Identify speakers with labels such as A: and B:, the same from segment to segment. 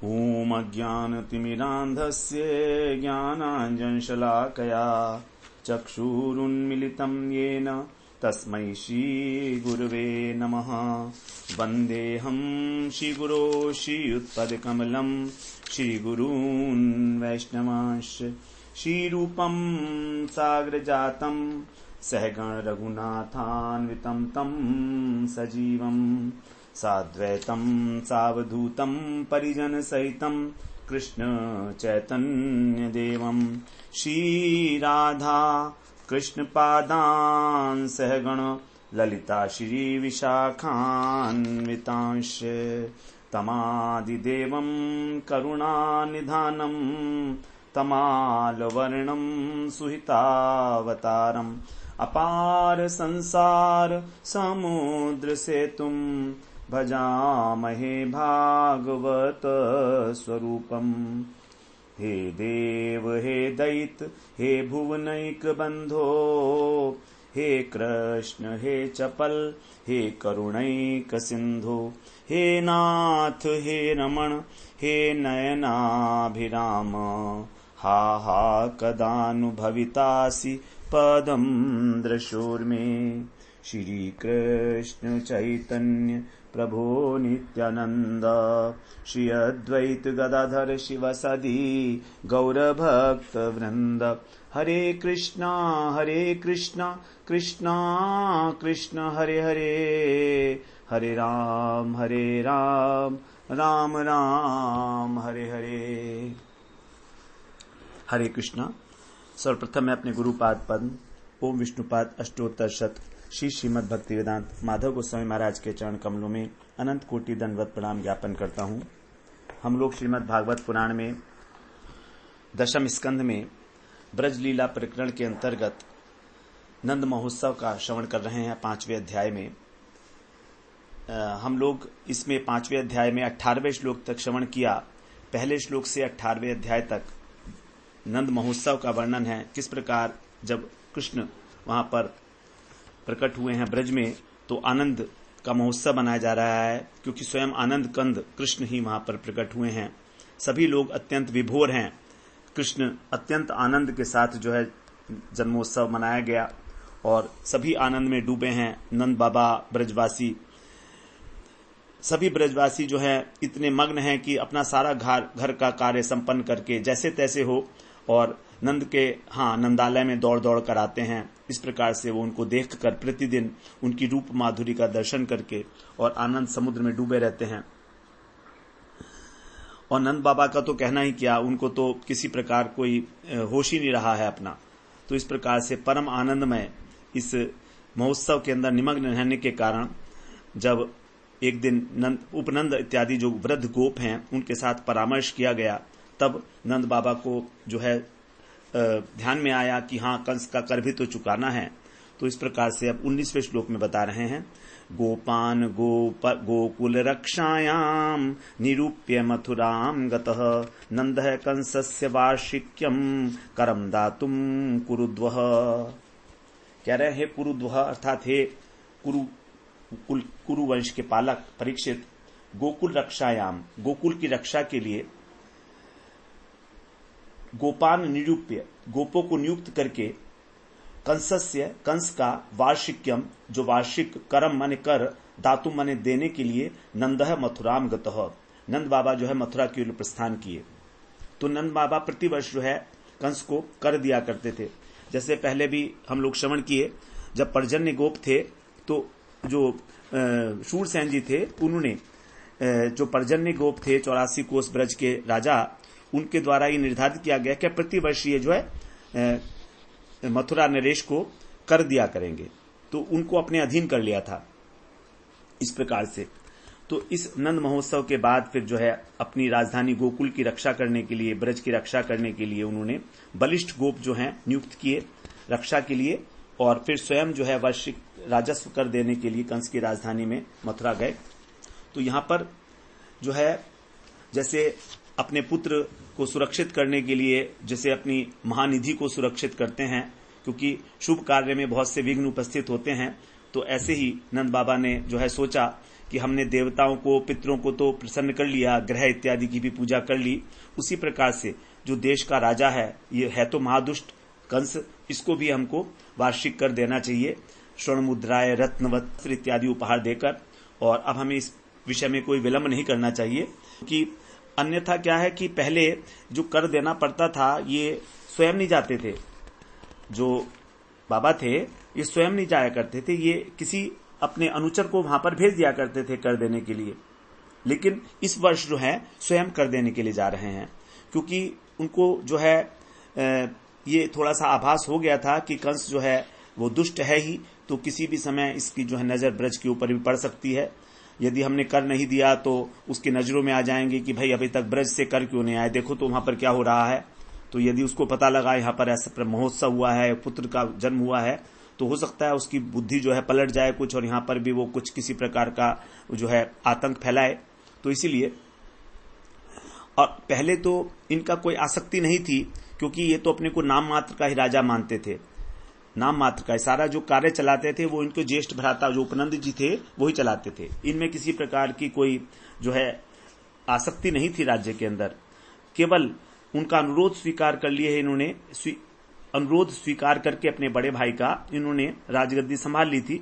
A: ॐ अज्ञानतिमिरान्धस्य ज्ञानाञ्जनशलाकया चक्षुरुन्मिलितं येन तस्मै श्रीगुरवे नमः। वन्देऽहं श्रीगुरो श्रीयुत्पदकमलं श्रीगुरून् वैष्णवांश्च श्रीरूपं साग्रजातं सहगण रघुनाथान्वितं तं सजीवं साद्वैतं सावधूतं परिजनसहितं कृष्ण चैतन्यदेवं श्रीराधा कृष्णपादान् सहगण ललिता श्रीविशाखान्वितांश्च तमादिदेवं करुणानिधानं तमालवर्णं सुहितावतारम् अपार संसार समुद्र सेतुं भजामहे भागवत स्वरूपम्। हे देव हे दैत हे भुवनैक बंधो हे कृष्ण हे चपल हे करुणैक सिंधु हे नाथ हे रमण हे नयनाभिराम हा हा कदानुभवितासि पदं दृशोर्मे। श्री कृष्ण चैतन्य प्रभो नित्यानंद श्री अद्वैत गदाधर शिवसदि गौरभक्त वृंद। हरे कृष्णा कृष्णा कृष्णा हरे हरे हरे राम राम राम हरे हरे। हरे कृष्णा। सर्वप्रथम मैं अपने गुरुपाद पद्म ओम विष्णुपाद अष्टोत्तर शत श्री श्रीमद् भक्ति वेदांत माधव गोस्वामी महाराज के चरण कमलों में अनंत कोटि दंडवत प्रणाम ज्ञापन करता हूँ। हम लोग श्रीमद् भागवत पुराण में दशम स्कंध में ब्रज लीला प्रकरण के अंतर्गत नंद महोत्सव का श्रवण कर रहे हैं। 5वें अध्याय में हम लोग इसमें 5वें अध्याय में 18वें श्लोक तक श्रवण किया। पहले श्लोक से 18वें अध्याय तक नंद महोत्सव का वर्णन है। किस प्रकार जब कृष्ण वहां पर प्रकट हुए हैं ब्रज में तो आनंद का महोत्सव मनाया जा रहा है, क्योंकि स्वयं आनंद कंद कृष्ण ही वहां पर प्रकट हुए हैं। सभी लोग अत्यंत विभोर हैं। कृष्ण अत्यंत आनंद के साथ जो है जन्मोत्सव मनाया गया और सभी आनंद में डूबे हैं। नंद बाबा ब्रजवासी सभी ब्रजवासी जो है इतने मग्न हैं कि अपना सारा घर का कार्य संपन्न करके जैसे तैसे हो और नंद के नंदालय में दौड़ दौड़ कर आते हैं। इस प्रकार से वो उनको देखकर प्रतिदिन उनकी रूप माधुरी का दर्शन करके और आनंद समुद्र में डूबे रहते हैं। और नंद बाबा का तो कहना ही क्या, उनको तो किसी प्रकार कोई होश ही नहीं रहा है अपना। तो इस प्रकार से परम आनंदमय इस महोत्सव के अंदर निमग्न रहने के कारण जब एक दिन उपनंद इत्यादि जो वृद्ध गोप हैं उनके साथ परामर्श किया गया, तब नंद बाबा को जो है ध्यान में आया कि कंस का कर भी तो चुकाना है। तो इस प्रकार से अब 19वें श्लोक में बता रहे हैं। गोपान गोकुल रक्षायाम निरूप्य मथुराम गतः नंदः कंसस्य वार्षिक्यम करम दातुम कुरुद्वः। कह रहे हैं कुरुद्वः अर्थात हे कुरु वंश के पालक परीक्षित, गोकुल रक्षायाम गोकुल की रक्षा के लिए गोपान निरूप्य गोपों को नियुक्त करके कंस का वार्षिक्यम जो वार्षिक करम माने कर दातुम माने देने के लिए नंदः मथुराम गतः नंद बाबा जो है मथुरा की ओर प्रस्थान किए। तो नंद बाबा प्रतिवर्ष जो है कंस को कर दिया करते थे। जैसे पहले भी हम लोग श्रवण किए, जब पर्जन्य गोप थे तो जो शूरसेन जी थे उन्होंने जो पर्जन्य गोप थे 84 कोस ब्रज के राजा, उनके द्वारा ये निर्धारित किया गया कि प्रतिवर्ष ये जो है मथुरा नरेश को कर दिया करेंगे। तो उनको अपने अधीन कर लिया था इस प्रकार से। तो इस नंद महोत्सव के बाद फिर जो है अपनी राजधानी गोकुल की रक्षा करने के लिए, ब्रज की रक्षा करने के लिए उन्होंने बलिष्ठ गोप जो हैं नियुक्त किए रक्षा के लिए, और फिर स्वयं जो है वार्षिक राजस्व कर देने के लिए कंस की राजधानी में मथुरा गए। तो यहां पर जो है जैसे अपने पुत्र को सुरक्षित करने के लिए जैसे अपनी महानिधि को सुरक्षित करते हैं, क्योंकि शुभ कार्य में बहुत से विघ्न उपस्थित होते हैं, तो ऐसे ही नंद बाबा ने जो है सोचा कि हमने देवताओं को, पितरों को तो प्रसन्न कर लिया, ग्रह इत्यादि की भी पूजा कर ली, उसी प्रकार से जो देश का राजा है, ये है तो महादुष्ट कंस, इसको भी हमको वार्षिक कर देना चाहिए, स्वर्ण मुद्राएं, रत्न, वस्त्र इत्यादि उपहार देकर। और अब हमें इस विषय में कोई विलंब नहीं करना चाहिए, कि अन्यथा क्या है कि पहले जो कर देना पड़ता था ये स्वयं नहीं जाते थे, जो बाबा थे ये स्वयं नहीं जाया करते थे, ये किसी अपने अनुचर को वहां पर भेज दिया करते थे कर देने के लिए। लेकिन इस वर्ष जो है स्वयं कर देने के लिए जा रहे हैं, क्योंकि उनको जो है ये थोड़ा सा आभास हो गया था कि कंस जो है वो दुष्ट है ही, तो किसी भी समय इसकी जो है नजर ब्रज के ऊपर भी पड़ सकती है। यदि हमने कर नहीं दिया तो उसकी नजरों में आ जाएंगे कि भाई अभी तक ब्रज से कर क्यों नहीं आए, देखो तो वहां पर क्या हो रहा है। तो यदि उसको पता लगा यहाँ पर ऐसा महोत्सव हुआ है, पुत्र का जन्म हुआ है, तो हो सकता है उसकी बुद्धि जो है पलट जाए कुछ, और यहाँ पर भी वो कुछ किसी प्रकार का जो है आतंक फैलाए। तो इसीलिए, और पहले तो इनका कोई आसक्ति नहीं थी, क्योंकि ये तो अपने को नाम मात्र का ही राजा मानते थे, नाम मात्र का सारा जो कार्य चलाते थे वो इनके ज्येष्ठ भ्राता जो उपनंद जी थे वही चलाते थे। इनमें किसी प्रकार की कोई जो है आसक्ति नहीं थी राज्य के अंदर। केवल उनका अनुरोध स्वीकार कर लिए है इन्होंने, अनुरोध स्वीकार करके अपने बड़े भाई का इन्होंने राजगद्दी संभाल ली थी,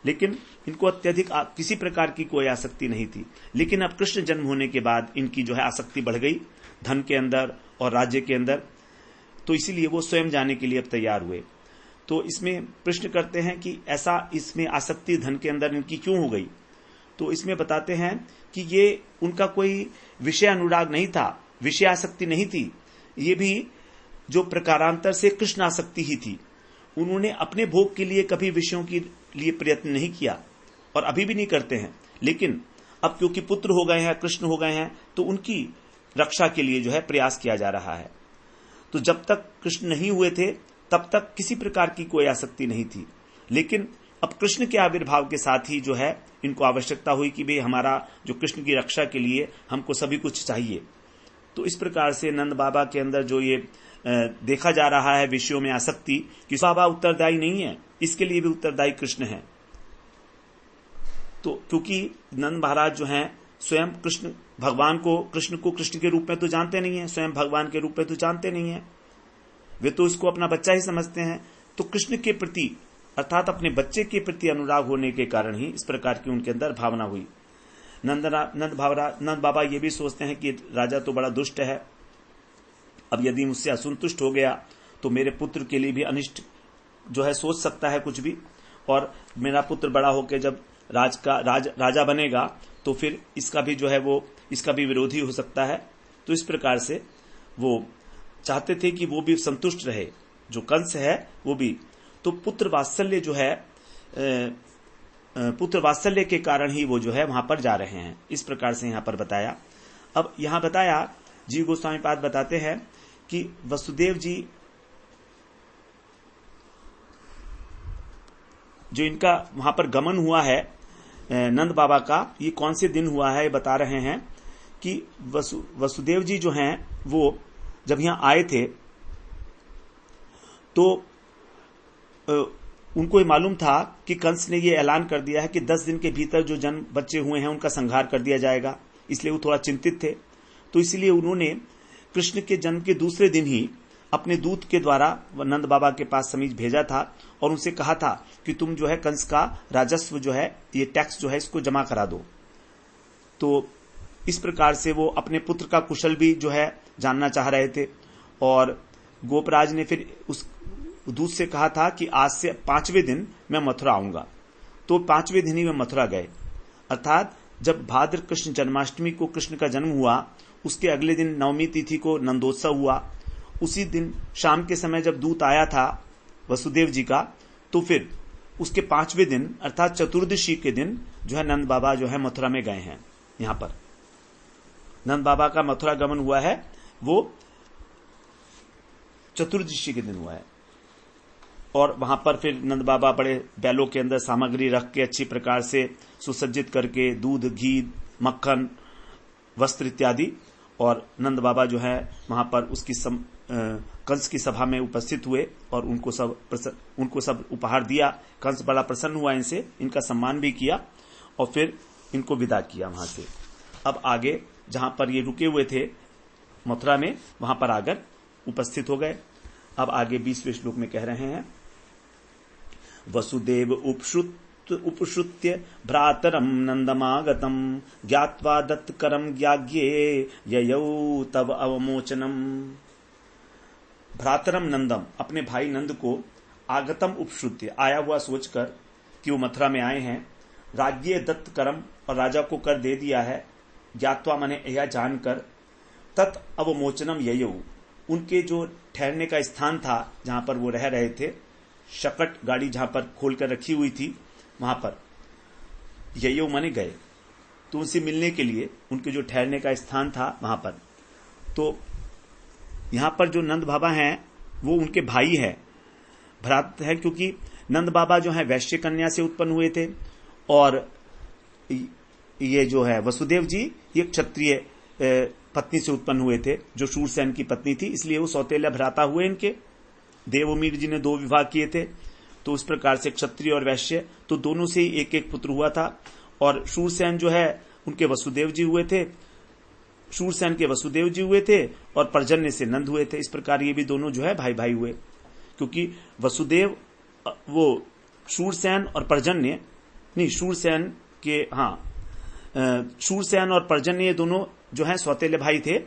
A: लेकिन इनको अत्यधिक किसी प्रकार की कोई आसक्ति नहीं थी। लेकिन अब कृष्ण जन्म होने के बाद इनकी जो है आसक्ति बढ़ गई धन के अंदर और राज्य के अंदर, तो इसीलिए वो स्वयं जाने के लिए अब तैयार हुए। तो इसमें प्रश्न करते हैं कि ऐसा इसमें आसक्ति धन के अंदर इनकी क्यों हो गई। तो इसमें बताते हैं कि ये उनका कोई विषय अनुराग नहीं था, विषय आसक्ति नहीं थी, ये भी जो प्रकारांतर से कृष्ण आसक्ति ही थी। उन्होंने अपने भोग के लिए कभी विषयों के लिए प्रयत्न नहीं किया और अभी भी नहीं करते हैं, लेकिन अब क्योंकि पुत्र हो गए हैं, कृष्ण हो गए हैं, तो उनकी रक्षा के लिए जो है प्रयास किया जा रहा है। तो जब तक कृष्ण नहीं हुए थे तब तक किसी प्रकार की कोई आसक्ति नहीं थी, लेकिन अब कृष्ण के आविर्भाव के साथ ही जो है इनको आवश्यकता हुई कि भाई हमारा जो कृष्ण की रक्षा के लिए हमको सभी कुछ चाहिए। तो इस प्रकार से नंद बाबा के अंदर जो ये देखा जा रहा है विषयों में आसक्ति, कि बाबा उत्तरदायी नहीं है, इसके लिए भी उत्तरदायी कृष्ण है। तो क्योंकि नंद महाराज जो हैं स्वयं कृष्ण भगवान को कृष्ण के रूप में तो जानते नहीं है, स्वयं भगवान के रूप में तो जानते नहीं है, वे तो इसको अपना बच्चा ही समझते हैं। तो कृष्ण के प्रति अर्थात अपने बच्चे के प्रति अनुराग होने के कारण ही इस प्रकार की उनके अंदर भावना हुई। नंद बाबा ये भी सोचते हैं कि राजा तो बड़ा दुष्ट है, अब यदि मुझसे असंतुष्ट हो गया तो मेरे पुत्र के लिए भी अनिष्ट जो है सोच सकता है कुछ भी, और मेरा पुत्र बड़ा होकर जब राजा बनेगा तो फिर इसका भी जो है वो इसका भी विरोधी हो सकता है। तो इस प्रकार से वो चाहते थे कि वो भी संतुष्ट रहे, जो कंस है वो भी। तो पुत्र वात्सल्य जो है, पुत्र वात्सल्य के कारण ही वो जो है वहां पर जा रहे हैं, इस प्रकार से यहां पर बताया। अब यहां बताया जीव गोस्वामी पाद बताते हैं कि वसुदेव जी जो इनका वहां पर गमन हुआ है नंद बाबा का, ये कौन से दिन हुआ है ये बता रहे हैं कि वसुदेव जी जो हैं वो जब यहां आए थे तो उनको ये मालूम था कि कंस ने ये ऐलान कर दिया है कि 10 दिन के भीतर जो जन्म बच्चे हुए हैं उनका संहार कर दिया जाएगा, इसलिए वो थोड़ा चिंतित थे। तो इसलिए उन्होंने कृष्ण के जन्म के दूसरे दिन ही अपने दूत के द्वारा नंद बाबा के पास समीज भेजा था और उनसे कहा था कि तुम जो है कंस का राजस्व जो है, ये टैक्स जो है इसको जमा करा दो। तो इस प्रकार से वो अपने पुत्र का कुशल भी जो है जानना चाह रहे थे, और गोपराज ने फिर उस दूत से कहा था कि आज से 5वें दिन मैं मथुरा आऊंगा। तो 5वें दिन ही वे मथुरा गए, अर्थात जब भाद्र कृष्ण जन्माष्टमी को कृष्ण का जन्म हुआ, उसके अगले दिन नवमी तिथि को नंदोत्सव हुआ। उसी दिन शाम के समय जब दूत आया था वसुदेव जी का, तो फिर उसके 5वें दिन अर्थात चतुर्दशी के दिन जो है नंद बाबा जो है मथुरा में गए हैं। यहां पर नंद बाबा का मथुरा गमन हुआ है वो चतुर्दशी के दिन हुआ है, और वहां पर फिर नंद बाबा बड़े बैलों के अंदर सामग्री रख के अच्छी प्रकार से सुसज्जित करके दूध, घी, मक्खन, वस्त्र इत्यादि, और नंद बाबा जो है वहां पर उसकी कंस की सभा में उपस्थित हुए और उनको सब उपहार दिया। कंस बड़ा प्रसन्न हुआ इनसे, इनका सम्मान भी किया, और फिर इनको विदा किया वहां से। अब आगे जहां पर ये रुके हुए थे मथुरा में, वहां पर आकर उपस्थित हो गए। अब आगे 20वें श्लोक में कह रहे हैं, वसुदेव उपश्रुत्य भ्रातरम नंदमागतम ज्ञात्वा दत्तकरम ज्ञाज्ञे ययौ तव अवमोचनम। भ्रातरम नंदम, अपने भाई नंद को, आगतम उपश्रुत्य, आया हुआ सोचकर कि वो मथुरा में आए हैं, राज्य दत्त करम, और राजा को कर दे दिया है, ज्ञात्वा माने यह जानकर, तत् अवमोचनम ययौ, उनके जो ठहरने का स्थान था जहां पर वो रह रहे थे, शकट गाड़ी जहां पर खोलकर रखी हुई थी वहां पर, ययौ माने गए, तो उनसे मिलने के लिए उनके जो ठहरने का स्थान था वहां पर। तो यहां पर जो नंद बाबा हैं वो उनके भाई है, भ्रात है, क्योंकि नंद बाबा जो है वैश्य कन्या से उत्पन्न हुए थे, और ये जो है वसुदेव जी ये क्षत्रिय पत्नी से उत्पन्न हुए थे जो शूरसेन की पत्नी थी, इसलिए वो सौतेला भ्राता हुए इनके। देवमीर जी ने 2 विवाह किए थे, तो उस प्रकार से क्षत्रिय और वैश्य तो दोनों से ही एक एक पुत्र हुआ था। और शूरसेन जो है उनके वसुदेव जी हुए थे, शूरसेन के वसुदेव जी हुए थे, और पर्जन्य से नंद हुए थे। इस प्रकार ये भी दोनों जो है भाई भाई हुए, क्योंकि वसुदेव वो शूरसेन और पर्जन्य नहीं, शूरसेन के शूरसेन और पर्जन्य ये दोनों जो है सौतेले भाई थे,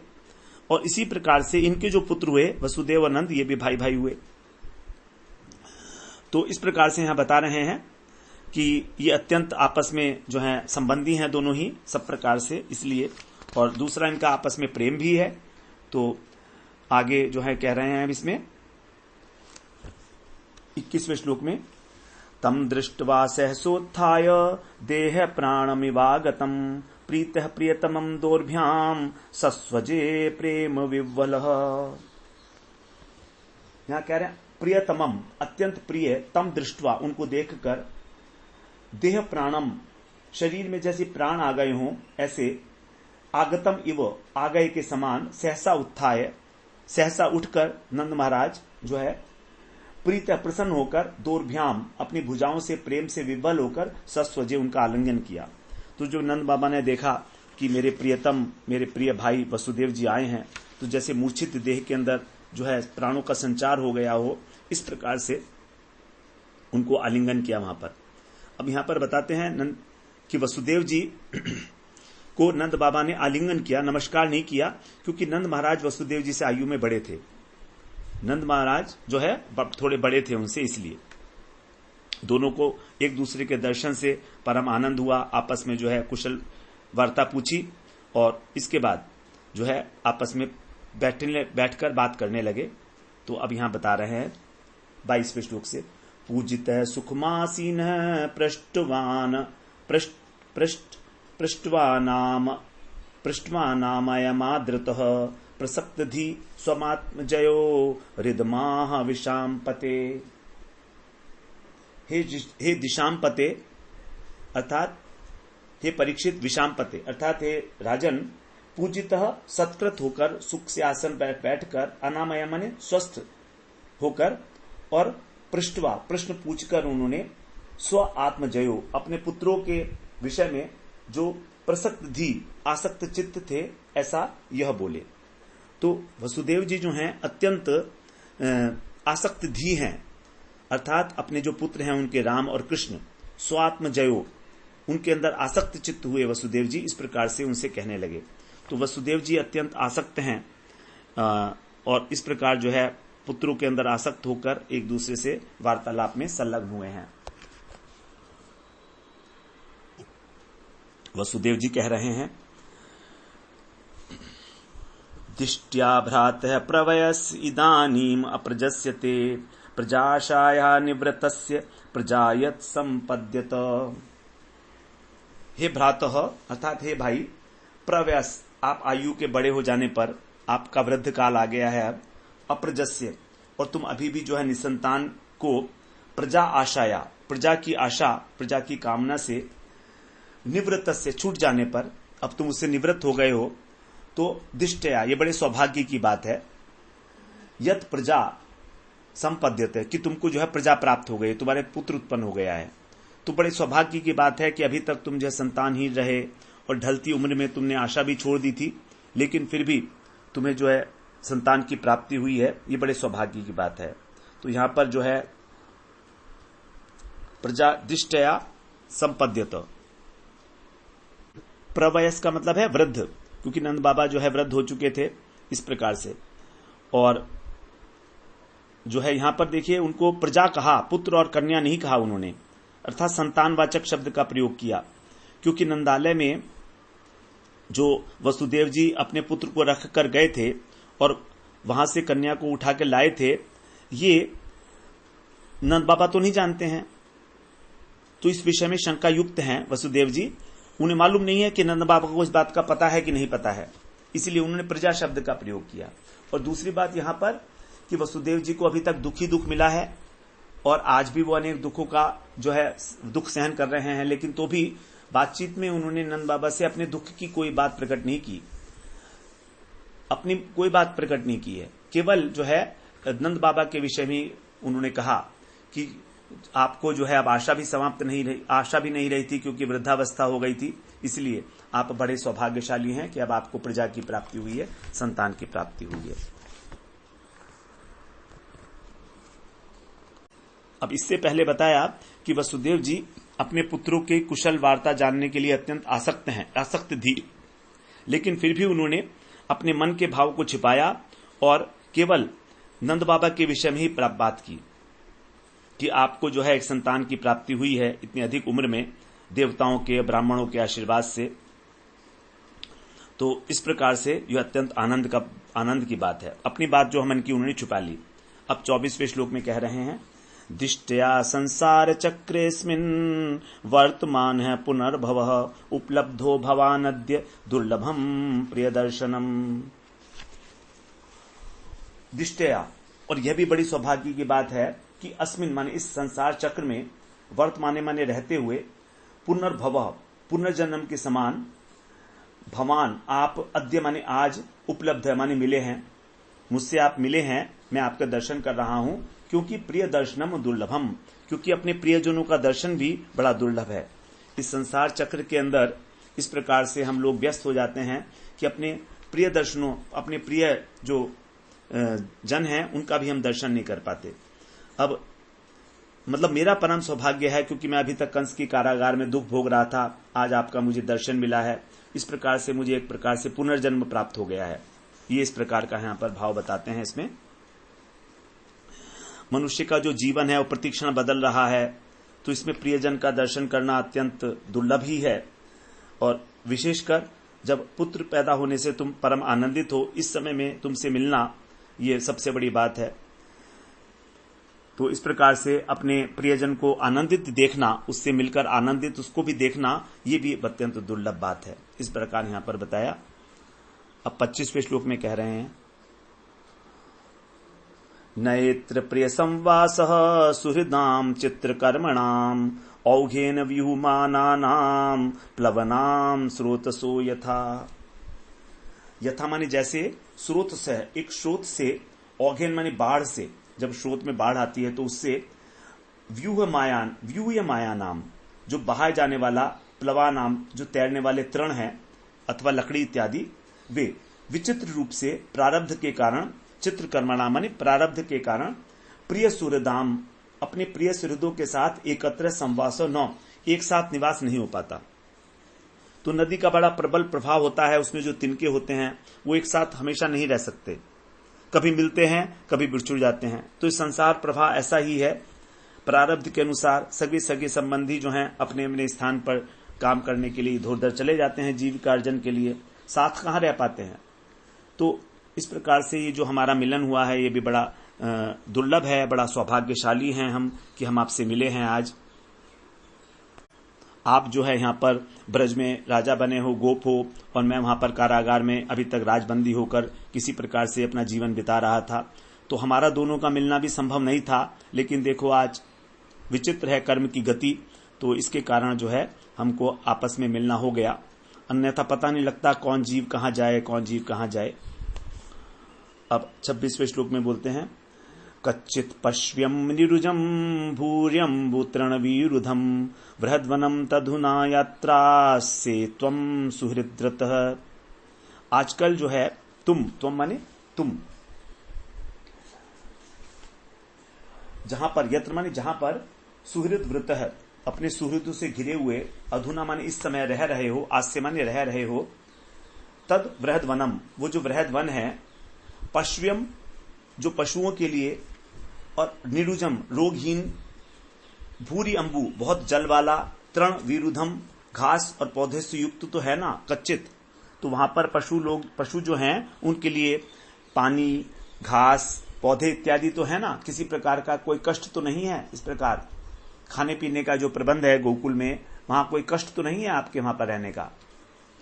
A: और इसी प्रकार से इनके जो पुत्र हुए वसुदेव और नंद ये भी भाई भाई हुए। तो इस प्रकार से यहां बता रहे हैं कि ये अत्यंत आपस में जो है संबंधी हैं दोनों ही सब प्रकार से, इसलिए, और दूसरा इनका आपस में प्रेम भी है। तो आगे जो है कह रहे हैं इसमें 21वें श्लोक में, तम दृष्ट्वा सहसोत्थाय देह प्राणमिवागतम प्रीतः प्रियतमं दोर्भ्याम सस्वजे प्रेम विव्वलः। यहां कह रहे हैं प्रियतमम, अत्यंत प्रिय, तम दृष्ट्वा, उनको देखकर, देह प्राणम, शरीर में जैसे प्राण आ गए हों ऐसे, आगतम इव, आ गए के समान, सहसा उत्थाय, सहसा उठकर नंद महाराज जो है प्रीत प्रसन्न होकर, दोर्भ्याम, अपनी भुजाओं से प्रेम से विवल होकर, सस्वजे, उनका आलिंगन किया। तो जो नंद बाबा ने देखा कि मेरे प्रियतम, मेरे प्रिय भाई वसुदेव जी आए हैं, तो जैसे मूर्छित देह के अंदर जो है प्राणों का संचार हो गया हो, इस प्रकार से उनको आलिंगन किया वहां पर। अब यहां पर बताते हैं नंद कि वसुदेव जी को नंद बाबा ने आलिंगन किया, नमस्कार नहीं किया, क्योंकि नंद महाराज वसुदेव जी से आयु में बड़े थे। नंद महाराज जो है थोड़े बड़े थे उनसे, इसलिए दोनों को एक दूसरे के दर्शन से परम आनंद हुआ, आपस में जो है कुशल वार्ता पूछी, और इसके बाद जो है आपस में बैठकर बात करने लगे। तो अब यहां बता रहे हैं 22वें श्लोक से, पूजितः सुखमासीन पृष्ठवान पृष्ठवानामयमादृतः प्रसक्तधि स्वमात्मजयो हृदमाह विशाम्पते। हे दिशाम्पते, अर्थात हे परीक्षित, विशाम्पते अर्थात हे राजन, पूजितः सत्कृत होकर, सुख से आसन पर बैठकर, अनामय माने स्वस्थ होकर, और पृष्ठवा, प्रश्न पूछकर उन्होंने, स्व आत्मजयो, अपने पुत्रों के विषय में जो प्रसक्त धी, आसक्त चित्त थे, ऐसा यह बोले। तो वसुदेव जी जो हैं अत्यंत आसक्त धी हैं, अर्थात अपने जो पुत्र हैं उनके राम और कृष्ण, स्वात्मजयो, उनके अंदर आसक्त चित्त हुए वसुदेव जी, इस प्रकार से उनसे कहने लगे। तो वसुदेव जी अत्यंत आसक्त हैं, और इस प्रकार जो है पुत्रों के अंदर आसक्त होकर एक दूसरे से वार्तालाप में संलग्न हुए हैं। वसुदेव जी कह रहे हैं, दिष्ट्या भ्रातः प्रवयस इदानीम अप्रजस्यते प्रजाशाया निवृतस्य प्रजायत संपद्यत। हे भ्रातः, अर्थात हे भाई, प्रवयस, आप आयु के बड़े हो जाने पर, आपका वृद्ध काल आ गया है अब, अप्रजस्य, और तुम अभी भी जो है निसंतान को, प्रजा आशाया, प्रजा की आशा, प्रजा की कामना से, निवृत्त से, छूट जाने पर, अब तुम उससे निवृत्त हो गए हो, तो दिष्टया, ये बड़े सौभाग्य की बात है, यत प्रजा संपद्यते, कि तुमको जो है प्रजा प्राप्त हो गई, तुम्हारे पुत्र उत्पन्न हो गया है। तो बड़े सौभाग्य की बात है कि अभी तक तुम जो संतानहीन रहे और ढलती उम्र में तुमने आशा भी छोड़ दी थी, लेकिन फिर भी तुम्हें जो है संतान की प्राप्ति हुई है, ये बड़े सौभाग्य की बात है। तो यहां पर जो है प्रजा दिष्टया संपद्यत, प्रवयस का मतलब है वृद्ध, क्योंकि नंद बाबा जो है वृद्ध हो चुके थे इस प्रकार से। और जो है यहां पर देखिए उनको प्रजा कहा, पुत्र और कन्या नहीं कहा उन्होंने, अर्थात संतानवाचक शब्द का प्रयोग किया, क्योंकि नंदालय में जो वसुदेव जी अपने पुत्र को रख कर गए थे और वहां से कन्या को उठा के लाए थे, ये नंद बाबा तो नहीं जानते हैं। तो इस विषय में शंका युक्त हैं वसुदेव जी, उन्हें मालूम नहीं है कि नंद बाबा को इस बात का पता है कि नहीं पता है, इसलिए उन्होंने प्रजा शब्द का प्रयोग किया। और दूसरी बात यहां पर कि वसुदेव जी को अभी तक दुख ही दुख मिला है और आज भी वो अनेक दुखों का जो है दुख सहन कर रहे हैं, लेकिन तो भी बातचीत में उन्होंने नंद बाबा से अपने दुख की कोई बात प्रकट नहीं की, अपनी कोई बात प्रकट नहीं की है। केवल जो है नंद बाबा के विषय में उन्होंने कहा कि आपको जो है अब आशा भी समाप्त नहीं रही, आशा भी नहीं रही थी क्योंकि वृद्धावस्था हो गई थी, इसलिए आप बड़े सौभाग्यशाली हैं कि अब आपको प्रजा की प्राप्ति हुई है, संतान की प्राप्ति हुई है। अब इससे पहले बताया कि वसुदेव जी अपने पुत्रों के कुशल वार्ता जानने के लिए अत्यंत आसक्त थी, लेकिन फिर भी उन्होंने अपने मन के भाव को छिपाया और केवल नंद बाबा के विषय में ही बात की कि आपको जो है एक संतान की प्राप्ति हुई है इतनी अधिक उम्र में, देवताओं के ब्राह्मणों के आशीर्वाद से। तो इस प्रकार से यह अत्यंत आनंद की बात है। अपनी बात जो मन की उन्होंने छुपा ली। अब 24वें श्लोक में कह रहे हैं, दिष्टया संसार चक्रेस्मिन् वर्तमान है पुनर्भवः उपलब्धो भवानद्य दुर्लभम प्रियदर्शनम। दिष्टया, और यह भी बड़ी सौभाग्य की बात है कि अस्मिन माने इस संसार चक्र में, वर्तमाने माने रहते हुए, पुनर्भवः पुनर्जन्म के समान, भवान आप, अद्य माने आज, उपलब्ध है माने मिले हैं, मुझसे आप मिले हैं, मैं आपका दर्शन कर रहा हूं, क्योंकि प्रिय दर्शनम दुर्लभम, क्योंकि अपने प्रियजनों का दर्शन भी बड़ा दुर्लभ है। इस संसार चक्र के अंदर इस प्रकार से हम लोग व्यस्त हो जाते हैं कि अपने प्रिय दर्शनों, अपने प्रिय जो जन हैं उनका भी हम दर्शन नहीं कर पाते। अब मतलब मेरा परम सौभाग्य है क्योंकि मैं अभी तक कंस की कारागार में दुख भोग रहा था, आज आपका मुझे दर्शन मिला है, इस प्रकार से मुझे एक प्रकार से पुनर्जन्म प्राप्त हो गया है। ये इस प्रकार का यहां पर भाव बताते हैं। इसमें मनुष्य का जो जीवन है वो प्रतिक्षण बदल रहा है, तो इसमें प्रियजन का दर्शन करना अत्यंत दुर्लभ ही है। और विशेषकर जब पुत्र पैदा होने से तुम परम आनंदित हो, इस समय में तुमसे मिलना ये सबसे बड़ी बात है। तो इस प्रकार से अपने प्रियजन को आनंदित देखना, उससे मिलकर आनंदित उसको भी देखना, ये भी अत्यंत दुर्लभ बात है। इस प्रकार यहां पर बताया। अब 25वें श्लोक में कह रहे हैं, नयेत्र प्रिय संवासः सुहृदाम चित्रकर्मणाम औघेन व्यूहमानानाम प्लवनाम स्रोतसो यथा। यथा माने जैसे, स्रोत से, एक स्रोत से, औघेन माने बाढ़ से, जब स्रोत में बाढ़ आती है तो उससे व्यूह माया नाम जो बहाए जाने वाला, प्लवा नाम जो तैरने वाले तृण है अथवा लकड़ी इत्यादि, वे विचित्र रूप से प्रारब्ध के कारण, चित्रकर्मणा माने प्रारब्ध के कारण, प्रिय सुहृदाम अपने प्रिय सुहृदों के साथ एकत्र संवासो न, एक साथ निवास नहीं हो पाता। तो नदी का बड़ा प्रबल प्रभाव होता है, उसमें जो तिनके होते हैं वो एक साथ हमेशा नहीं रह सकते, कभी मिलते हैं कभी बिछुड़ जाते हैं। तो इस संसार प्रवाह ऐसा ही है, प्रारब्ध के अनुसार सगे संबंधी जो हैं अपने अपने स्थान पर काम करने के लिए इधर उधर चले जाते हैं, जीविका अर्जन के लिए, साथ कहां रह पाते हैं। तो इस प्रकार से ये जो हमारा मिलन हुआ है ये भी बड़ा दुर्लभ है, बड़ा सौभाग्यशाली हैं हम कि हम आपसे मिले हैं आज। आप जो है यहाँ पर ब्रज में राजा बने हो, गोप हो, और मैं वहां पर कारागार में अभी तक राजबंदी होकर किसी प्रकार से अपना जीवन बिता रहा था। तो हमारा दोनों का मिलना भी संभव नहीं था, लेकिन देखो आज विचित्र है कर्म की गति, तो इसके कारण जो है हमको आपस में मिलना हो गया, अन्यथा पता नहीं लगता कौन जीव कहां जाए, कौन जीव कहां जाए। अब 26वें श्लोक में बोलते हैं, कच्चित् पश्यम् निरुजं भूर्यं तृणवीरुधं बृहद्वनं तधुना यात्रास्ये त्वं सुहृद्रतः। आजकल जो है तुम माने तुम, जहां पर यत्र माने जहां पर सुहृद व्रत है, अपने सुहृदों से घिरे हुए, अधुना माने इस समय रह रहे हो, आज से माने रह रहे हो, तद वृहद वनम, वो जो वृहद वन है, पश्व्यम जो पशुओं के लिए, और निरुजम रोगहीन, भूरी अंबु बहुत जल वाला, तृण वीरुधम घास और पौधे से युक्त तो है ना, कच्चित, तो वहां पर पशु जो हैं उनके लिए पानी, घास, पौधे इत्यादि तो है ना, किसी प्रकार का कोई कष्ट तो नहीं है। इस प्रकार खाने पीने का जो प्रबंध है गोकुल में, वहां कोई कष्ट तो नहीं है आपके वहां पर रहने का।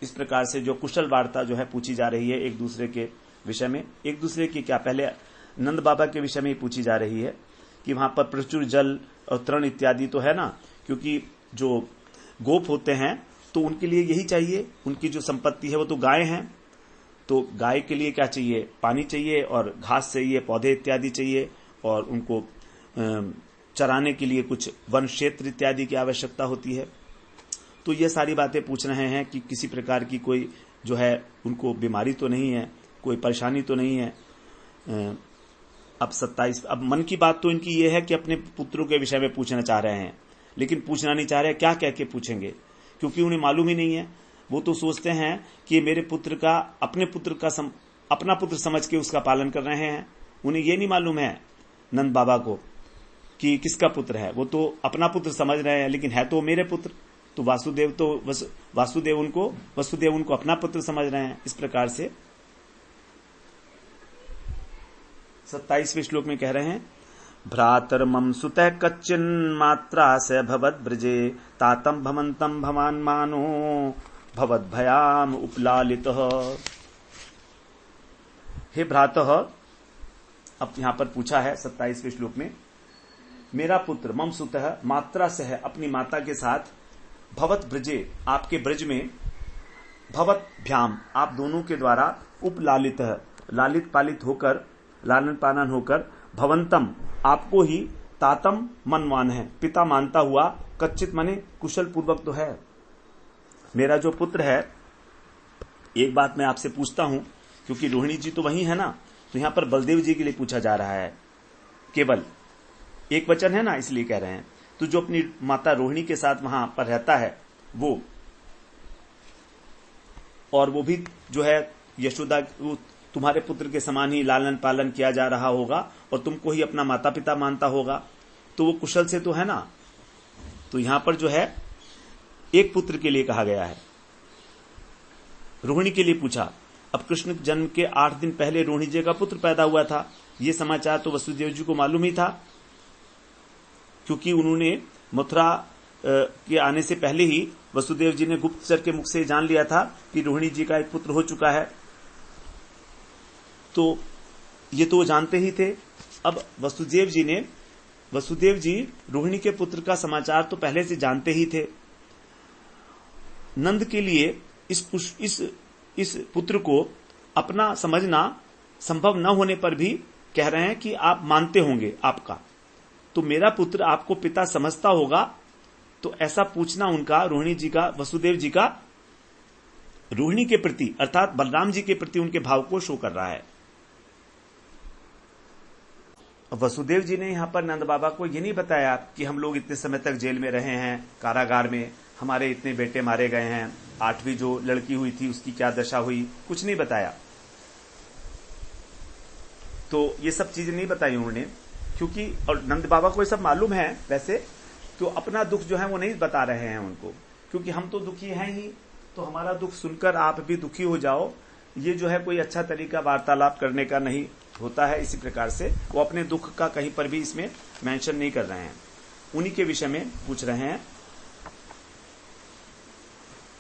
A: इस प्रकार से जो कुशल वार्ता जो है पूछी जा रही है एक दूसरे के विषय में, एक दूसरे की क्या, पहले नंद बाबा के विषय में ही पूछी जा रही है कि वहां पर प्रचुर जल और तृण इत्यादि तो है ना, क्योंकि जो गोप होते हैं तो उनके लिए यही चाहिए, उनकी जो संपत्ति है वो तो गाय हैं, तो गाय के लिए क्या चाहिए, पानी चाहिए और घास चाहिए, पौधे इत्यादि चाहिए, और उनको चराने के लिए कुछ वन क्षेत्र इत्यादि की आवश्यकता होती है। तो ये सारी बातें पूछ रहे हैं कि किसी प्रकार की कोई जो है उनको बीमारी तो नहीं है, कोई परेशानी तो नहीं है। अब 27, अब मन की बात तो इनकी ये है कि अपने पुत्रों के विषय में पूछना चाह रहे हैं, लेकिन पूछना नहीं चाह रहे, क्या कह के पूछेंगे, क्योंकि उन्हें मालूम ही नहीं है। वो तो सोचते हैं कि मेरे पुत्र का, अपने पुत्र का अपना पुत्र समझ के उसका पालन कर रहे हैं। उन्हें ये नहीं मालूम है नंद बाबा को कि किसका पुत्र है, वो तो अपना पुत्र समझ रहे हैं, लेकिन है तो मेरे पुत्र। तो वसुदेव उनको अपना पुत्र समझ रहे हैं। इस प्रकार से 27वें श्लोक में कह रहे हैं, भ्रातर्मम सुतः कच्चिन् मात्रा से भवद ब्रजे तातम भमंतम भवान मानो भवद भयाम उपलालितः। हे भ्रातः, अब यहां पर पूछा है 27वें श्लोक में, मेरा पुत्र मम सुतः मात्रा से है, अपनी माता के साथ, भवत ब्रजे आपके ब्रज में, भवत भ्याम आप दोनों के द्वारा, उपलालित लालित पालित होकर, लालन पालन होकर, भवंतम आपको ही, तातम मनवान है पिता मानता हुआ, कच्चित माने कुशल पूर्वक तो है। मेरा जो पुत्र है, एक बात मैं आपसे पूछता हूं, क्योंकि रोहिणी जी तो वही है ना, तो यहां पर बलदेव जी के लिए पूछा जा रहा है, केवल एक वचन है ना, इसलिए कह रहे हैं। तो जो अपनी माता रोहिणी के साथ वहां पर रहता है वो, और वो भी जो है यशोदा, तुम्हारे पुत्र के समान ही लालन पालन किया जा रहा होगा और तुमको ही अपना माता पिता मानता होगा, तो वो कुशल से तो है ना। तो यहां पर जो है एक पुत्र के लिए कहा गया है, रोहिणी के लिए पूछा। अब कृष्ण जन्म के 8 दिन पहले रोहिणी जी का पुत्र पैदा हुआ था, ये समाचार तो वसुदेव जी को मालूम ही था, क्योंकि उन्होंने मथुरा के आने से पहले ही वसुदेव जी ने गुप्तचर के मुख से जान लिया था कि रोहिणी जी का एक पुत्र हो चुका है। तो ये तो वो जानते ही थे। अब वसुदेव जी रोहिणी के पुत्र का समाचार तो पहले से जानते ही थे। नंद के लिए इस पुत्र को अपना समझना संभव न होने पर भी कह रहे हैं कि आप मानते होंगे आपका, तो मेरा पुत्र आपको पिता समझता होगा। तो ऐसा पूछना उनका, रोहिणी जी का, वसुदेव जी का रोहिणी के प्रति अर्थात बलराम जी के प्रति उनके भाव को शो कर रहा है। वसुदेव जी ने यहां पर नंद बाबा को ये नहीं बताया कि हम लोग इतने समय तक जेल में रहे हैं, कारागार में, हमारे इतने बेटे मारे गए हैं, 8वीं जो लड़की हुई थी उसकी क्या दशा हुई, कुछ नहीं बताया। तो ये सब चीजें नहीं बताई उन्होंने, क्योंकि और नंद बाबा को ये सब मालूम है वैसे, तो अपना दुख जो है वो नहीं बता रहे हैं उनको, क्योंकि हम तो दुखी हैं ही, तो हमारा दुख सुनकर आप भी दुखी हो जाओ, ये जो है कोई अच्छा तरीका वार्तालाप करने का नहीं होता है। इसी प्रकार से वो अपने दुख का कहीं पर भी इसमें मेंशन नहीं कर रहे हैं, उन्हीं के विषय में पूछ रहे हैं।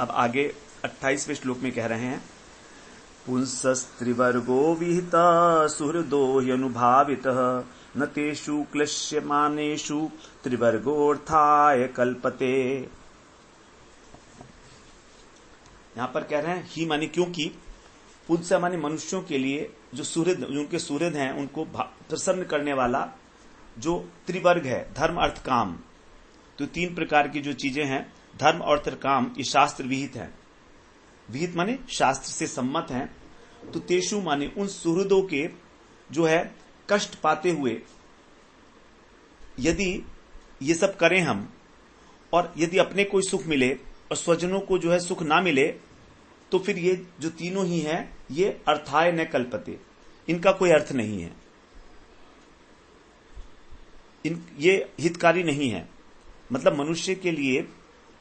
A: अब आगे 28वें श्लोक में कह रहे हैं, पुंसस्त्रिवर्गो विहिता सुहृदो ह्यनुभावितः न तेषु क्लिश्यमानेषु त्रिवर्गोऽर्थाय कल्पते। यहां पर कह रहे हैं ही माने क्योंकि उनसे माने मनुष्यों के लिए जो सुहृद, उनके सुहृद हैं, उनको प्रसन्न करने वाला जो त्रिवर्ग है, धर्म अर्थ काम। तो 3 प्रकार की जो चीजें हैं, धर्म अर्थ काम, ये शास्त्र विहित है। विहित माने शास्त्र से सम्मत हैं। तो तेषु माने उन सुहृदों के जो है कष्ट पाते हुए यदि ये सब करें हम, और यदि अपने को सुख मिले और स्वजनों को जो है सुख ना मिले, तो फिर ये जो तीनों ही हैं ये अर्थाय न कल्पते, इनका कोई अर्थ नहीं है, ये हितकारी नहीं है। मतलब मनुष्य के लिए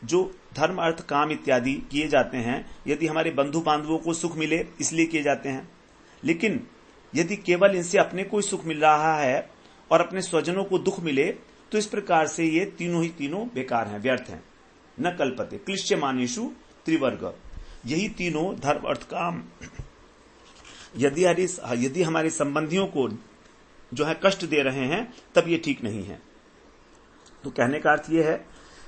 A: जो धर्म अर्थ काम इत्यादि किए जाते हैं, यदि हमारे बंधु बांधवों को सुख मिले इसलिए किए जाते हैं, लेकिन यदि केवल इनसे अपने को सुख मिल रहा है और अपने स्वजनों को दुख मिले, तो इस प्रकार से ये तीनों ही तीनों बेकार हैं, व्यर्थ हैं। न कल्पते क्लिश्यमानेषु त्रिवर्ग, यही तीनों धर्म अर्थ काम यदि हमारे संबंधियों को जो है कष्ट दे रहे हैं, तब ये ठीक नहीं है। तो कहने का अर्थ ये है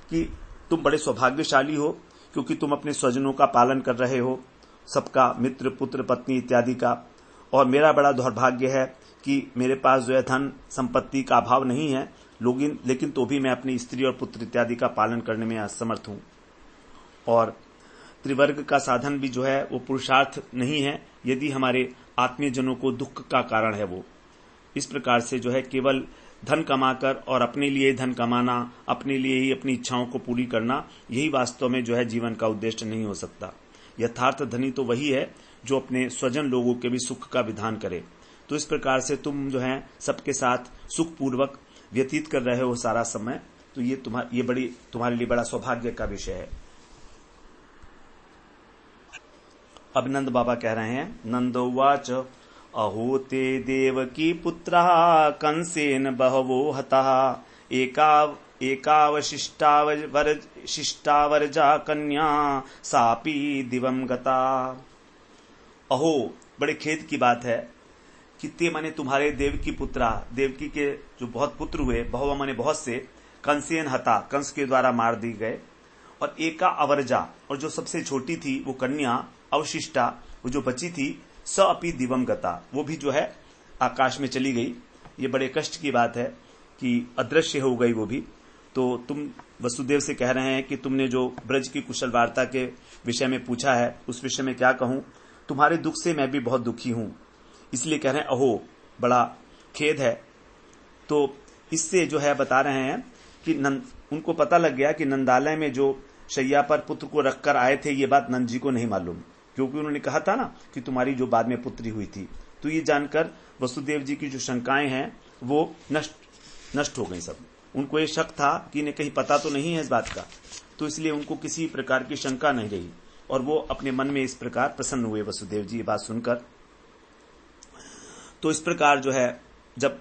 A: कि तुम बड़े सौभाग्यशाली हो, क्योंकि तुम अपने स्वजनों का पालन कर रहे हो, सबका, मित्र, पुत्र, पत्नी इत्यादि का। और मेरा बड़ा दुर्भाग्य है कि मेरे पास जो है धन संपत्ति का अभाव नहीं है, लेकिन तो भी मैं अपनी स्त्री और पुत्र इत्यादि का पालन करने में असमर्थ हूं। और त्रिवर्ग का साधन भी जो है वो पुरुषार्थ नहीं है, यदि हमारे आत्मीय जनों को दुख का कारण है वो। इस प्रकार से जो है केवल धन कमाकर और अपने लिए धन कमाना, अपने लिए ही अपनी इच्छाओं को पूरी करना, यही वास्तव में जो है जीवन का उद्देश्य नहीं हो सकता। यथार्थ धनी तो वही है जो अपने स्वजन लोगों के भी सुख का विधान करे। तो इस प्रकार से तुम जो है सबके साथ सुखपूर्वक व्यतीत कर रहे हो सारा समय, तो ये तुम्हारे लिए बड़ा सौभाग्य का विषय है। अब नंद बाबा कह रहे हैं, नंदोवाच अहो ते देवकी पुत्रः कंसेन बहवो हतः एकावशिष्टावरजा कन्या सापी दिवम गता। अहो, बड़े खेद की बात है कि ते माने तुम्हारे देवकी पुत्रा, देवकी के जो बहुत पुत्र हुए, बहु माने बहुत से, कंसेन हता, कंस के द्वारा मार दी गए, और एका अवरजा, और जो सबसे छोटी थी वो कन्या अवशिष्टा, वो जो बची थी, स अपि दिवम गता, वो भी जो है आकाश में चली गई। ये बड़े कष्ट की बात है कि अदृश्य हो गई वो भी। तो तुम वसुदेव से कह रहे हैं कि तुमने जो ब्रज की कुशल वार्ता के विषय में पूछा है, उस विषय में क्या कहूं, तुम्हारे दुख से मैं भी बहुत दुखी हूं, इसलिए कह रहे हैं अहो, बड़ा खेद है। तो इससे जो है बता रहे हैं कि उनको पता लग गया कि नंदालय में जो शैया पर पुत्र को रखकर आए थे, ये बात नंद जी को नहीं मालूम, क्योंकि उन्होंने कहा था ना कि तुम्हारी जो बाद में पुत्री हुई थी। तो ये जानकर वसुदेव जी की जो शंकाएं हैं वो नष्ट हो गई सब। उनको ये शक था कि इन्हें कहीं पता तो नहीं है इस बात का, तो इसलिए उनको किसी प्रकार की शंका नहीं रही, और वो अपने मन में इस प्रकार प्रसन्न हुए वसुदेव जी ये बात सुनकर। तो इस प्रकार जो है जब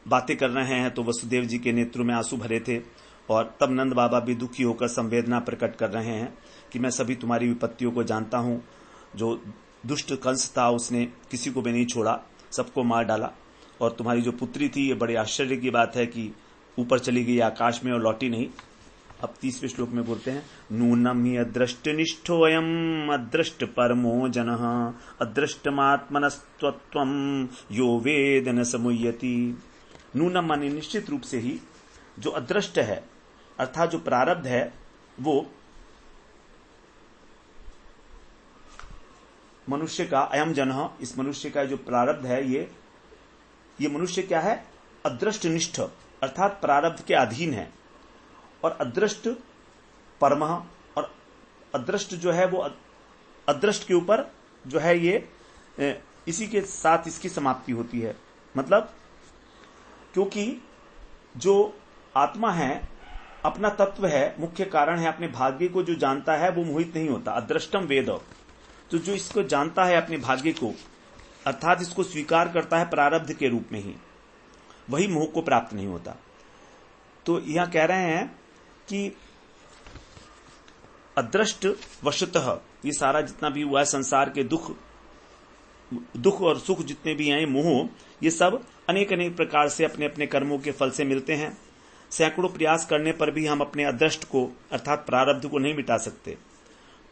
A: बातें कर रहे हैं तो वसुदेव जी के नेत्रों में आंसू भरे थे, और तब नंद बाबा भी दुखी होकर संवेदना प्रकट कर रहे हैं कि मैं सभी तुम्हारी विपत्तियों को जानता हूं। जो दुष्ट कंस था उसने किसी को भी नहीं छोड़ा, सबको मार डाला, और तुम्हारी जो पुत्री थी, ये बड़े आश्चर्य की बात है कि ऊपर चली गई आकाश में और लौटी नहीं। अब 30वें श्लोक में बोलते हैं, नूनम ही अदृष्ट निष्ठोयम अदृष्ट परमो जनः अदृष्टमात्मनस्त्वत्वम यो वेद न समुह्यति। नूनम माने निश्चित रूप से ही जो अदृष्ट है, अर्थात जो प्रारब्ध है, वो मनुष्य का, अयम जनः, इस मनुष्य का जो प्रारब्ध है, ये मनुष्य क्या है, अदृष्ट निष्ठ, अर्थात प्रारब्ध के अधीन है। और अदृष्ट परमः, और अदृष्ट जो है वो अदृष्ट के ऊपर जो है ये इसी के साथ इसकी समाप्ति होती है। मतलब क्योंकि जो आत्मा है, अपना तत्व है, मुख्य कारण है, अपने भाग्य को जो जानता है वो मोहित नहीं होता। अदृष्टम वेद, तो जो इसको जानता है अपने भाग्य को, अर्थात इसको स्वीकार करता है प्रारब्ध के रूप में ही, वही मोह को प्राप्त नहीं होता। तो यहां कह रहे हैं कि अदृष्ट वशतः, ये सारा जितना भी हुआ है संसार के दुख और सुख जितने भी हैं, मोह, ये सब अनेक अनेक प्रकार से अपने अपने कर्मों के फल से मिलते हैं। सैकड़ों प्रयास करने पर भी हम अपने अदृष्ट को, अर्थात प्रारब्ध को नहीं मिटा सकते।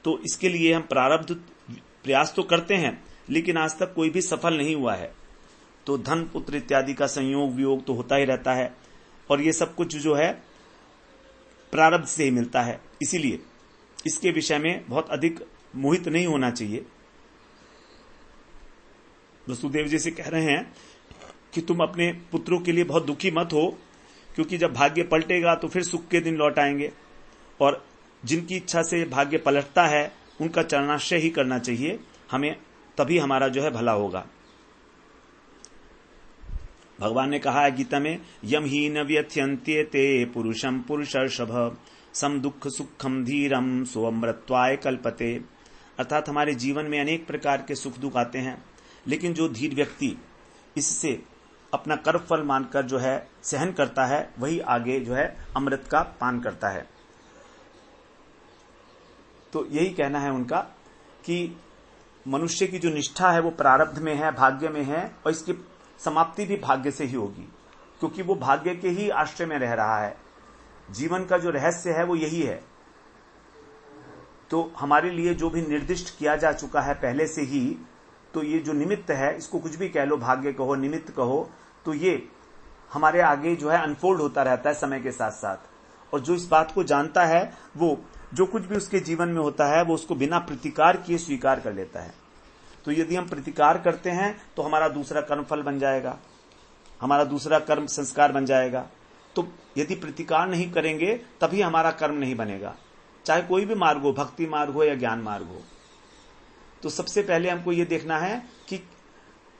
A: तो इसके लिए हम प्रारब्ध प्रयास तो करते हैं, लेकिन आज तक कोई भी सफल नहीं हुआ है। तो धन पुत्र इत्यादि का संयोग वियोग तो होता ही रहता है, और ये सब कुछ जो है प्रारब्ध से ही मिलता है। इसीलिए इसके विषय में बहुत अधिक मोहित नहीं होना चाहिए। वसुदेव जी से कह रहे हैं कि तुम अपने पुत्रों के लिए बहुत दुखी मत हो, क्योंकि जब भाग्य पलटेगा तो फिर सुख के दिन लौट आएंगे, और जिनकी इच्छा से भाग्य पलटता है उनका चरणाश्रय ही करना चाहिए हमें, तभी हमारा जो है भला होगा। भगवान ने कहा है गीता में, यम ही न व्यथ्यन्ते ते पुरुषम पुरुषर्षभ सम दुख सुखम धीरम सोअमृत्वाय कल्पते। अर्थात हमारे जीवन में अनेक प्रकार के सुख दुख आते हैं, लेकिन जो धीर व्यक्ति इससे अपना कर्म फल मानकर जो है सहन करता है, वही आगे जो है अमृत का पान करता है। तो यही कहना है उनका कि मनुष्य की जो निष्ठा है वो प्रारब्ध में है, भाग्य में है, और इसकी समाप्ति भी भाग्य से ही होगी, क्योंकि वो भाग्य के ही आश्रय में रह रहा है। जीवन का जो रहस्य है वो यही है। तो हमारे लिए जो भी निर्दिष्ट किया जा चुका है पहले से ही, तो ये जो निमित्त है, इसको कुछ भी कह लो, भाग्य कहो, निमित्त कहो, तो ये हमारे आगे जो है अनफोल्ड होता रहता है समय के साथ साथ। और जो इस बात को जानता है, वो जो कुछ भी उसके जीवन में होता है वो उसको बिना प्रतिकार किए स्वीकार कर लेता है। तो यदि हम प्रतिकार करते हैं तो हमारा दूसरा कर्म फल बन जाएगा, हमारा दूसरा कर्म संस्कार बन जाएगा। तो यदि प्रतिकार नहीं करेंगे तभी हमारा कर्म नहीं बनेगा, चाहे कोई भी मार्ग हो, भक्ति मार्ग हो या ज्ञान मार्ग हो। तो सबसे पहले हमको ये देखना है कि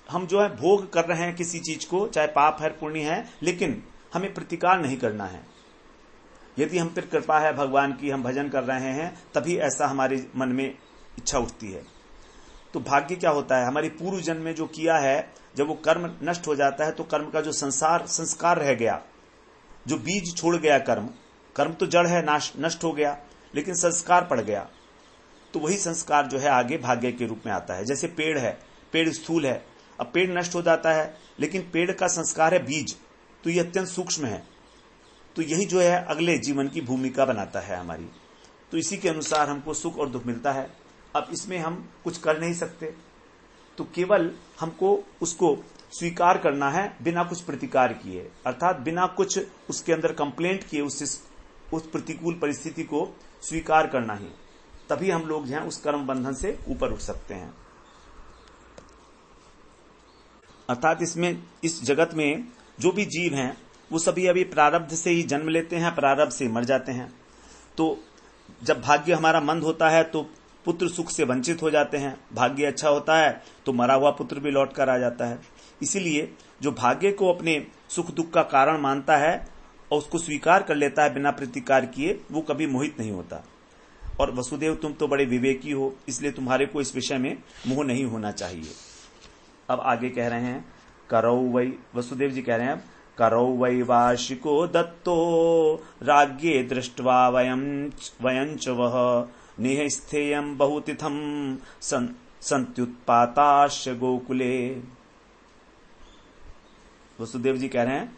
A: हम जो है भोग कर रहे हैं किसी चीज को, चाहे पाप है पुण्य है, लेकिन हमें प्रतिकार नहीं करना है। यदि हम पर कृपा है भगवान की, हम भजन कर रहे हैं, तभी ऐसा हमारे मन में इच्छा उठती है। तो भाग्य क्या होता है, हमारी पूर्व जन्म में जो किया है, जब वो कर्म नष्ट हो जाता है तो कर्म का जो संस्कार रह गया, जो बीज छोड़ गया कर्म तो जड़ है, नष्ट हो गया, लेकिन संस्कार पड़ गया, तो वही संस्कार जो है आगे भाग्य के रूप में आता है। जैसे पेड़ है, पेड़ स्थूल है, अब पेड़ नष्ट हो जाता है, लेकिन पेड़ का संस्कार है बीज, तो ये अत्यंत सूक्ष्म है। तो यही जो है अगले जीवन की भूमिका बनाता है हमारी। तो इसी के अनुसार हमको सुख और दुख मिलता है। अब इसमें हम कुछ कर नहीं सकते, तो केवल हमको उसको स्वीकार करना है बिना कुछ प्रतिकार किए, अर्थात बिना कुछ उसके अंदर कंप्लेंट किए उस प्रतिकूल परिस्थिति को स्वीकार करना ही, तभी हम लोग जो हैं उस कर्म बंधन से ऊपर उठ सकते हैं। अर्थात इसमें, इस जगत में जो भी जीव हैं वो सभी अभी प्रारब्ध से ही जन्म लेते हैं, प्रारब्ध से मर जाते हैं। तो जब भाग्य हमारा मंद होता है तो पुत्र सुख से वंचित हो जाते हैं, भाग्य अच्छा होता है तो मरा हुआ पुत्र भी लौट कर आ जाता है। इसीलिए जो भाग्य को अपने सुख दुख का कारण मानता है और उसको स्वीकार कर लेता है बिना प्रतिकार किए, वो कभी मोहित नहीं होता। और वसुदेव, तुम तो बड़े विवेकी हो, इसलिए तुम्हारे को इस विषय में मोह नहीं होना चाहिए। अब आगे कह रहे हैं, करौ वै, वसुदेव जी कह रहे हैं, करौ वै वार्षिको दत्तो राज्ञे दृष्ट्वा वयंच वह नेह स्थेयम बहुतिथम संत्युत्पाताश्च गोकुले। वसुदेव जी कह रहे हैं,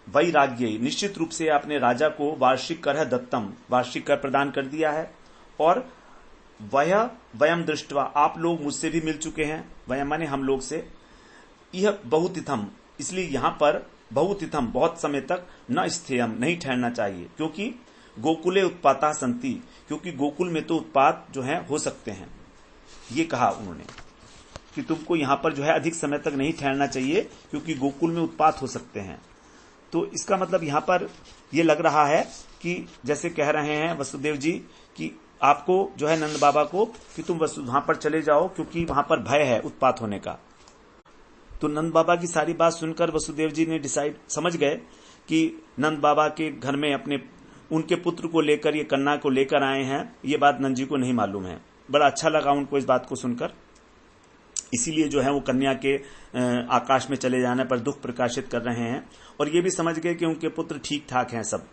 A: वैराग्य, निश्चित रूप से आपने राजा को वार्षिक कर है दत्तम, वार्षिक कर प्रदान कर दिया है, और वह वयम दृष्टवा, आप लोग मुझसे भी मिल चुके हैं, वयम माने हम लोग से, यह बहुतिथम, इसलिए यहां पर बहुतिथम बहुत समय तक न स्थेयम नहीं ठहरना चाहिए, क्योंकि गोकुले उत्पाता संति, क्योंकि गोकुल में तो उत्पात जो है हो सकते हैं। ये कहा उन्होंने कि तुमको यहां पर जो है अधिक समय तक नहीं ठहरना चाहिए, क्योंकि गोकुल में उत्पात हो सकते हैं। तो इसका मतलब यहां पर ये लग रहा है कि जैसे कह रहे हैं वसुदेव जी कि आपको जो है नंद बाबा को कि तुम वहां पर चले जाओ, क्योंकि वहां पर भय है उत्पात होने का। तो नंद बाबा की सारी बात सुनकर वसुदेव जी ने समझ गए कि नंद बाबा के घर में अपने उनके पुत्र को लेकर, ये कन्या को लेकर आए हैं, ये बात नंद जी को नहीं मालूम है। बड़ा अच्छा लगा उनको इस बात को सुनकर, इसीलिए जो है वो कन्या के आकाश में चले जाने पर दुख प्रकाशित कर रहे हैं, और ये भी समझ गए कि उनके पुत्र ठीक ठाक हैं सब।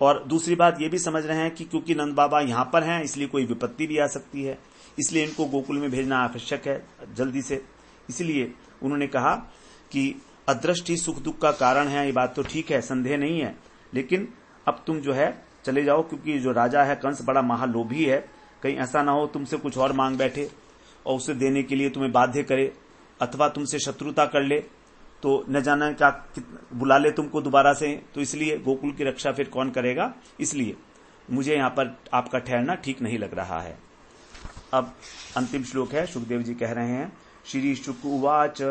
A: और दूसरी बात ये भी समझ रहे हैं कि क्योंकि नंद बाबा यहां पर हैं, इसलिए कोई विपत्ति भी आ सकती है, इसलिए इनको गोकुल में भेजना आवश्यक है जल्दी से। इसलिए उन्होंने कहा कि अदृष्ट ही सुख दुख का कारण है, ये बात तो ठीक है, संदेह नहीं है, लेकिन अब तुम जो है चले जाओ, क्योंकि जो राजा है कंस बड़ा महालोभी है, कहीं ऐसा ना हो तुमसे कुछ और मांग बैठे। और उसे देने के लिए तुम्हें बाध्य करे अथवा तुमसे शत्रुता कर ले तो न जाना क्या बुला ले तुमको दोबारा से, तो इसलिए गोकुल की रक्षा फिर कौन करेगा, इसलिए मुझे यहां पर आपका ठहरना ठीक नहीं लग रहा है। अब अंतिम श्लोक है, सुखदेव जी कह रहे हैं, श्री शुक उवाच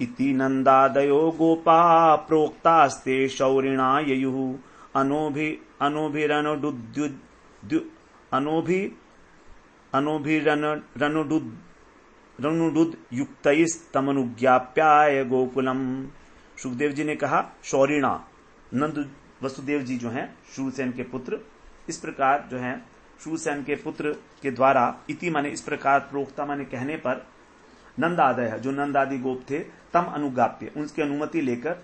A: इति नंदादयो गोपा प्रोक्तास्ते शौरिणा ययुः रणुडुद युक्तैस्तमनुज्ञाप्याय गोकुलम। सुखदेव जी ने कहा, शौरिणा, नंद वसुदेव जी जो हैं शूरसेन के पुत्र, इस प्रकार जो हैं शूरसेन के पुत्र के द्वारा, इति माने इस प्रकार, प्रोक्ता माने कहने पर, नंदादय जो नंद आदि गोप थे, तम अनुज्ञाप्य उनकी अनुमति लेकर,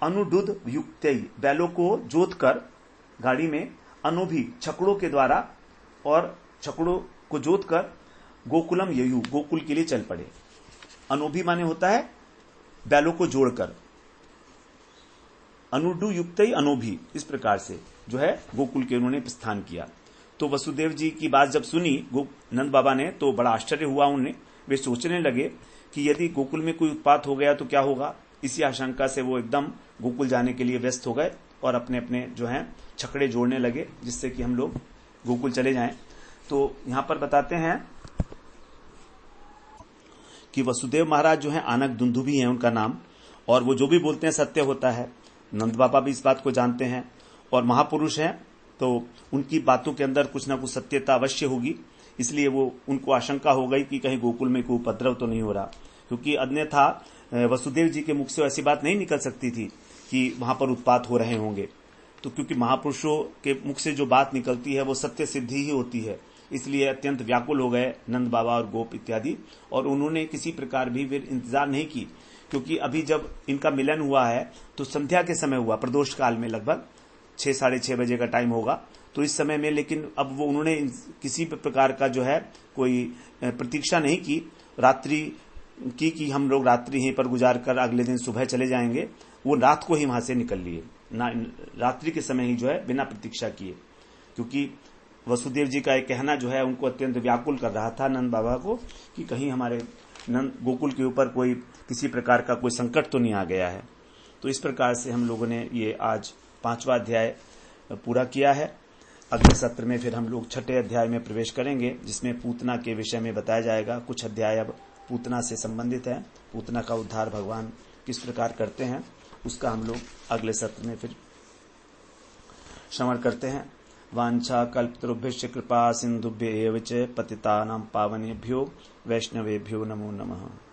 A: अनुडुद युक्तै बैलों को जोतकर गाड़ी में, अनोभी छकड़ों के द्वारा और छकड़ों को जोतकर, गोकुलम ययु गोकुल के लिए चल पड़े। अनोभी माने होता है बैलों को जोड़कर, अनुडु युक्तै अनोभी, इस प्रकार से जो है गोकुल के उन्होंने प्रस्थान किया। तो वसुदेव जी की बात जब सुनी नंद बाबा ने तो बड़ा आश्चर्य हुआ उन्हें। वे सोचने लगे कि यदि गोकुल में कोई उत्पात हो गया तो क्या होगा। इसी आशंका से वो एकदम गोकुल जाने के लिए व्यस्त हो गए और अपने अपने जो हैं छकड़े जोड़ने लगे जिससे कि हम लोग गोकुल चले जाएं। तो यहां पर बताते हैं कि वसुदेव महाराज जो है आनक दुंदुभी है उनका नाम, और वो जो भी बोलते हैं सत्य होता है। नंद बाबा भी इस बात को जानते हैं और महापुरुष हैं, तो उनकी बातों के अंदर कुछ ना कुछ सत्यता अवश्य होगी। इसलिए वो उनको आशंका हो गई कि कहीं गोकुल में कोई उपद्रव तो नहीं हो रहा, क्योंकि अन्यथा वसुदेव जी के मुख से ऐसी बात नहीं निकल सकती थी कि वहां पर उत्पात हो रहे होंगे। तो क्योंकि महापुरुषों के मुख से जो बात निकलती है वो सत्य सिद्धि ही होती है, इसलिए अत्यंत व्याकुल हो गए नंद बाबा और गोप इत्यादि, और उन्होंने किसी प्रकार भी फिर इंतजार नहीं की, क्योंकि अभी जब इनका मिलन हुआ है तो संध्या के समय हुआ, प्रदोष काल में लगभग 6 साढ़े 6 बजे का टाइम होगा। तो इस समय में लेकिन अब वो उन्होंने किसी प्रकार का जो है कोई प्रतीक्षा नहीं की, रात्रि की कि हम लोग रात्रि यहीं पर गुजार कर अगले दिन सुबह चले जाएंगे। वो रात को ही वहां से निकल लिए, रात्रि के समय ही जो है बिना प्रतीक्षा किए, क्योंकि वसुदेव जी का एक कहना जो है उनको अत्यंत व्याकुल कर रहा था नंद बाबा को कि कहीं हमारे नंद गोकुल के ऊपर कोई किसी प्रकार का कोई संकट तो नहीं आ गया है। तो इस प्रकार से हम लोगों ने ये आज 5वां अध्याय पूरा किया है। अगले सत्र में फिर हम लोग 6ठे अध्याय में प्रवेश करेंगे, जिसमें पूतना के विषय में बताया जाएगा। कुछ अध्याय अब पूतना से संबंधित है, पूतना का उद्धार भगवान किस प्रकार करते हैं उसका हम लोग अगले सत्र में फिर श्रवण करते हैं। वांछा कल्पतरुभ्यश्च कृपा सिंधुभ्य एव च पतितानां पावनेभ्यो वैष्णवेभ्यो नमो नमः।